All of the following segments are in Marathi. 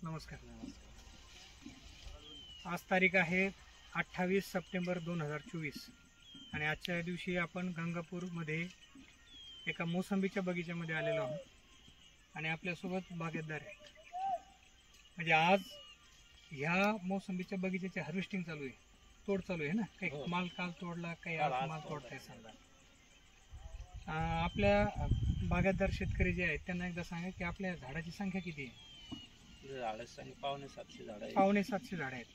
नमस्कार. आज तारीख आहे 28 सप्टेंबर 2024 आणि आजच्या दिवशी आपण गंगापूरमध्ये एका मोसंबीच्या बगीच्यामध्ये आलेलो आहोत आणि आपल्यासोबत बागेतदार आहेत. म्हणजे आज ह्या मोसंबीच्या बगीच्याचे हार्वेस्टिंग चालू आहे, तोड चालू आहे ना. काही माल काल तोडला, काही आज माल तोडताय समजा. आपल्या बागायतदार शेतकरी जे आहेत त्यांना एकदा सांगा की आपल्या झाडाची संख्या किती आहे? पावणे 700 झाड आहे. पावणे 700 झाड आहेत.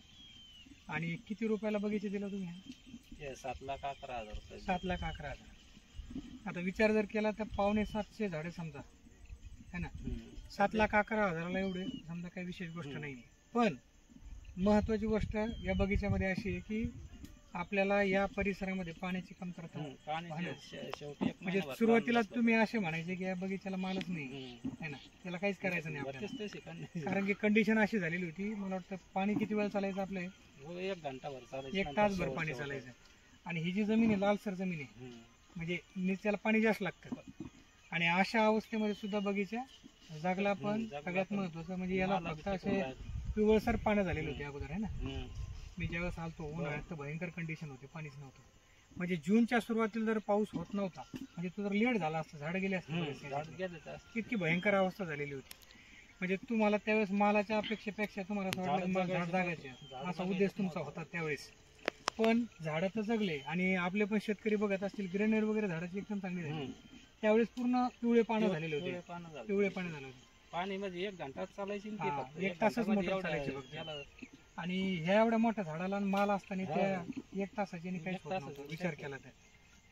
आणि किती रुपयाला बगीचा दिला तुम्ही? 7,11,000 रुपये. 7,11,000. आता विचार जर केला तर पावणे 700 झाडे समजा है ना. 7,11,000ला एवढे समजा काही विशेष गोष्ट नाही. पण महत्वाची गोष्ट या बगीच्यामध्ये अशी आहे की आपल्याला या परिसरामध्ये पाण्याची कमतरता म्हणजे सुरुवातीला तुम्ही असे म्हणायचे की या बगीच्याला मालच नाही है ना, त्याला काहीच करायचं नाही आपल्याला. कारण की कंडिशन अशी झालेली होती. मला वाटतं पाणी किती वेळ चालायचं आपलं? 1 घंटाभर चालायचं, 1 तासभर पाणी चालायचं. आणि ही जी जमीन आहे लालसर जमीन आहे, म्हणजे त्याला पाणी जास्त लागतं. आणि अशा अवस्थेमध्ये सुद्धा बगीचा जागला. पण सगळ्यात महत्वाचं म्हणजे याला फक्त असे पिवळसर पानं झालेले होते अगोदर है ना. मी ज्यावेळेस आलतो उन्हाळ्यात तर भयंकर कंडिशन होते, पाणीच नव्हतं. म्हणजे जूनच्या सुरुवातीला जर पाऊस होत नव्हता म्हणजे तो जर लेट झाला असता, झाड गेले असते. इतकी भयंकर अवस्था झालेली होती. म्हणजे तुम्हाला त्यावेळेस मालाच्या अपेक्षेपेक्षा तुम्हाला असं वाटलं झाड जागायचे असा उद्देश तुमचा होता त्यावेळेस. पण झाडं तर जगले आणि आपले पण शेतकरी बघत असतील ग्रेनेड वगैरे झाडाची एकदम चांगली झाली. त्यावेळेस पूर्ण पिवळे पानं झालेले होते, पिवळे पानं झाले होते. पाणी म्हणजे 1 घंटा चालायची, 1 तासच मोटर चालायची. आणि ह्या एवढ्या मोठ्या झाडाला माल असताना त्या 1 तासाची काहीच होत नव्हतं विचार केला तर.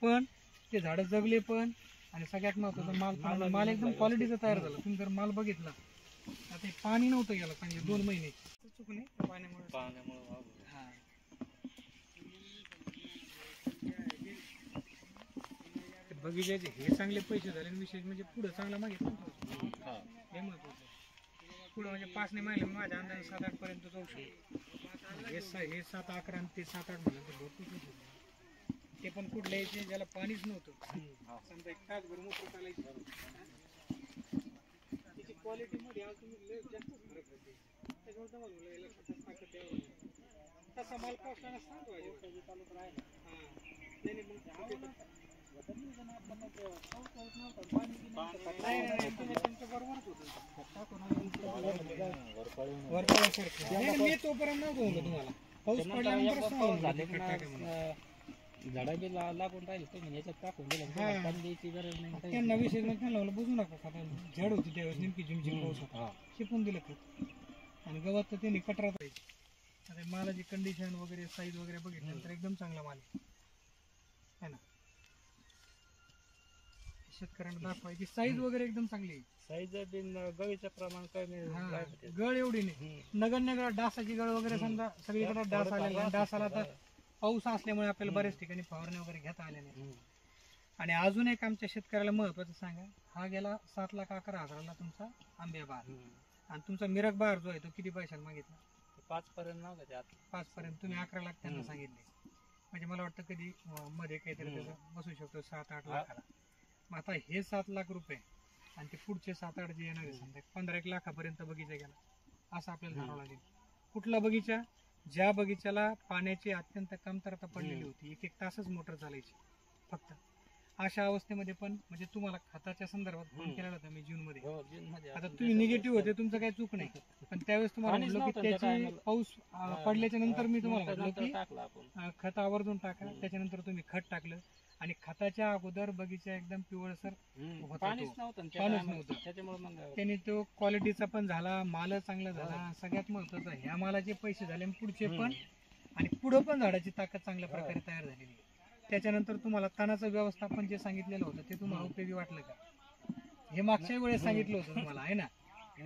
पण ते झाडं जगले पण. आणि सगळ्यात महत्वाचं माल एकदम क्वालिटीचा तयार झाला. तुम्ही जर माल बघितला आता पाणी नव्हतं गेलं म्हणजे 2 महिने चुकले पाण्यामुळे. बगीच्याचे हे चांगले पैसे झाले. विशेष म्हणजे पुढे चांगला मागितलं हे महत्वाचं. पुढे म्हणजे 5 नाही माहिले माझ्या अंदाजे 7-8 पर्यंत जाऊ शकतो. हे 7-11 आणि ते 7-8 म्हणलं तर भरपूर होते. ते पण कुठले यायचे ज्याला पाणीच नव्हतं. समजा 1 तासभर मोटर चालायची. त्याची क्वालिटी मध्ये आज तुम्ही जास्त फरक होते. त्याच्यामुळे तर म्हणून याला ताकद द्यावं लागेल. तसा माल पावसाळ्यात सांगतो मी तोपर्यंत नव्हतं तुम्हाला पाऊस पडल्यानंतर झाडाबी लागून राहील तुम्ही याच्यात टाकून दिलं, पाणी द्यायची गरज नाही. त्यांना विशेष लावलं बुजू नका. झाड होती त्यावेळेस नेमकी झिमझिम पाऊस होता, शिपून दिलं खत. आणि गवत तर त्यांनी कटरात राहायची. आता मालाची कंडिशन वगैरे साईज वगैरे बघितल्यानंतर एकदम चांगला माल आहे ना. शेतकऱ्यांना दाखवायची साईज वगैरे एकदम चांगली आहे. साईज गळीचं प्रमाण कमी, गळ एवढी नाही. नगण्य डासाची गळ वगैरे समजा सगळीकडे डास आलेला. डास आला तर पाऊस असल्यामुळे आपल्याला बऱ्याच ठिकाणी फवारणी वगैरे घेता आल्या नाही. आणि अजून एक आमच्या शेतकऱ्याला महत्वाचं सांगा, हा गेला 7,11,000ला तुमचा आंबे बहार. आणि तुमचा मिरग बहार जो आहे तो किती पैशाला मागितला? 5 पर्यंत नव्हतं. 5 पर्यंत. तुम्ही 11 लाख त्यांना सांगितले. म्हणजे मला वाटतं कधी मध्ये काहीतरी त्याचं बसू शकतो 7-8 लाखाला. मग आता हे 7 लाख रुपये आणि ते पुढचे 7-8 जे येणार आहे समजा 15-1 लाखापर्यंत बगीचा गेला असं आपल्याला धरावं लागेल. कुठला बगीचा? ज्या बगीच्याला पाण्याची अत्यंत कमतरता पडलेली होती. 1 तासच मोटर चालायची फक्त. अशा अवस्थेमध्ये पण म्हणजे तुम्हाला खताच्या संदर्भात फोन केला होता मी जूनमध्ये. आता तुम्ही निगेटिव्ह होते, तुमचं काही चूक नाही. पण त्यावेळेस तुम्हाला म्हटलं की त्याची पाऊस पडल्याच्या नंतर मी तुम्हाला म्हटलं की खत आवर्जून टाका. त्याच्यानंतर तुम्ही खत टाकलं आणि खताच्या अगोदर बगीचा एकदम पिवळसर होता, पाणीच नव्हतं. त्याने तो क्वालिटीचा पण झाला, माल चांगला झाला. सगळ्यात महत्वाचं ह्या मालाचे पैसे झाले पुढचे पण. आणि पुढे पण झाडाची ताकद चांगल्या प्रकारे तयार झालेली आहे. त्याच्यानंतर तुम्हाला तणाचं व्यवस्थापन जे सांगितलेलं होतं ते तुम्हाला उपयोगी वाटलं का? हे मागच्या वेळेस सांगितलं होतं तुम्हाला आहे ना.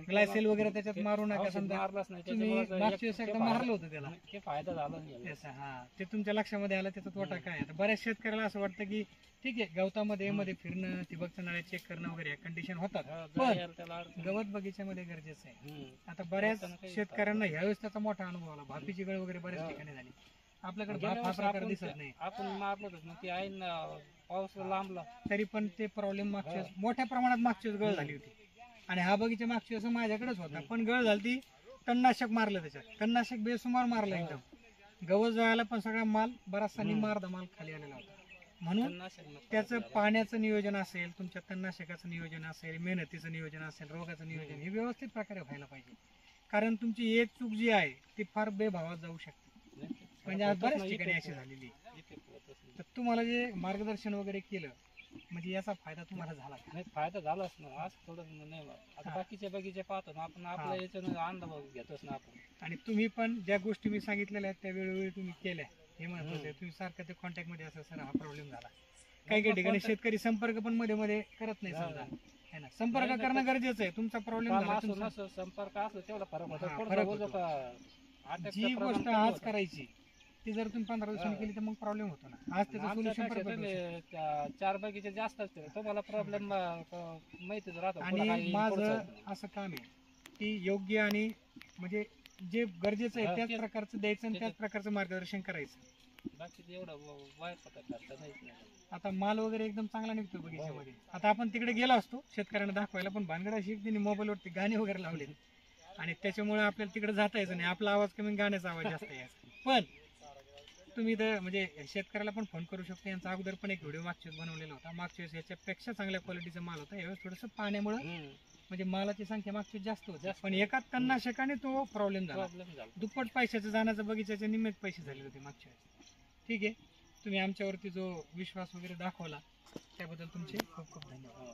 ग्लायसेल वगैरे त्याच्यात मारू नका समजा. तुम्ही मागच्या वेळेस एकदा मारलं होतं त्याला, फायदा झाला. हा ते तुमच्या लक्षामध्ये आलं. त्याचा तोटा काय? आता बऱ्याच शेतकऱ्याला असं वाटतं की ठीक आहे गवतामध्ये फिरणं, ठिबकच्या नळ्या चेक करणं वगैरे कंडिशन होतात, पण गवत बगीच्यामध्ये गरजेचं आहे. आता बऱ्याच शेतकऱ्यांना ह्यावेळेस त्याचा मोठा अनुभव आला. भापीची गळ वगैरे बऱ्याच ठिकाणी झाली. आपल्याकडे भाप हा प्रकार दिसत नाही. आपण मारलं ती आहे ना, पाऊस लांबला तरी पण ते प्रॉब्लेम मागच्या मोठ्या प्रमाणात मागच्या गळ झाली होती. आणि हा बगीचा मागच्या वेळेस माझ्याकडेच होता, पण गळ झाली तणनाशक मारलं त्याच्यात, तणनाशक बेसुमार मारलं एकदम, गवत जळायला पण सगळा माल बराचसा निम्मा अर्धा माल खाली आलेला होता. म्हणून तणनाशक नको त्याचं झालं. पाण्याचं नियोजन असेल, तुमच्या तणनाशकाचं नियोजन असेल, मेहनतीचं नियोजन असेल, रोगाचं नियोजन हे व्यवस्थित प्रकारे व्हायला पाहिजे. कारण तुमची एक चूक जी आहे ती फार बेभावात जाऊ शकते. म्हणजे आज बऱ्याच ठिकाणी अशी झालेली आहे. तर तुम्हाला जे मार्गदर्शन वगैरे केलं म्हणजे याचा फायदा तुम्हाला झाला का? नाही फायदा झालाच ना, आज थोडं नाही बा. आता हा. बाकीचे बगीचे पाहतो ना आपण, आपल्या याच्यानं अनुभव घेतोच ना आपण. आणि तुम्ही पण ज्या गोष्टी मी सांगितलेल्या आहेत त्या वेळोवेळी तुम्ही केल्या, हे महत्वाचं आहे. तुम्ही सारखं ते कॉन्टॅक्ट मध्ये असं सर हा प्रॉब्लेम झाला. काही काही ठिकाणी शेतकरी संपर्क पण मध्ये मध्ये करत नाही समजा, है ना. संपर्क नाही, करणं गरजेचं आहे. तुमचा प्रॉब्लेम काम झाला, असो तुमचा नसो, संपर्क असो तेवढा फरक होतो. हा, थोडंसं फरक ओझं होतो. का अटॅकचं जी प्रमाण गोष्ट कमी आज होतं. करायची ती जर तुम्ही 15 दिवसांनी केली तर मग प्रॉब्लेम होतो ना. आज त्याचं आमच्या सोल्युशन पेक्षा परत तुम्ही बदलू शकतो. 4 बगीचे जास्त असतील तुम्हाला प्रॉब्लेम माहितीच राहतो. पुढं आणि काय येईल, माझं पुढचं होतं. असं काम आहे की योग्य आणि म्हणजे जे गरजेचं आहे हा, त्याच तेच. प्रकारचं द्यायचं आणि त्याच त्याच्यात- प्रकारचं मार्गदर्शन करायचं. बाकीचं एवढं वाईट पद्धत करता नाहीच नाही. आता माल वगैरे एकदम चांगला निघतो बगीच्यामध्ये. आता आपण तिकडे गेलो असतो शेतकऱ्यांना दाखवायला, पण भानगड अशी की त्यांनी मोबाईलवरती गाणे वगैरे लावले आणि त्याच्यामुळे आपल्याला तिकडे जाता यायचं नाही. आपला आवाज कमी, गाण्याचा आवाज जास्त यायचा. पण तुम्ही तर म्हणजे शेतकऱ्याला पण फोन करू शकता. यांचा अगोदर पण एक व्हिडिओ मागच्या वेळेस बनवलेला होता. मागच्या वेळेस याच्यापेक्षा चांगल्या क्वालिटीचा माल होता. यावेळेस थोडंसं पाण्यामुळे म्हणजे मालाची संख्या मागच्या वेळेस जास्त होती, पण एका तणनाशकाने तो प्रॉब्लेम झाला. प्रॉब्लेम झाला. दुप्पट पैशाचं जाण्याचं बगीच्याचे निम्मेच पैसे झाले होते मागच्या वेळेस. ठीक आहे, तुम्ही आमच्यावरती जो विश्वास वगैरे दाखवला त्याबद्दल तुमचे खूप खूप धन्यवाद.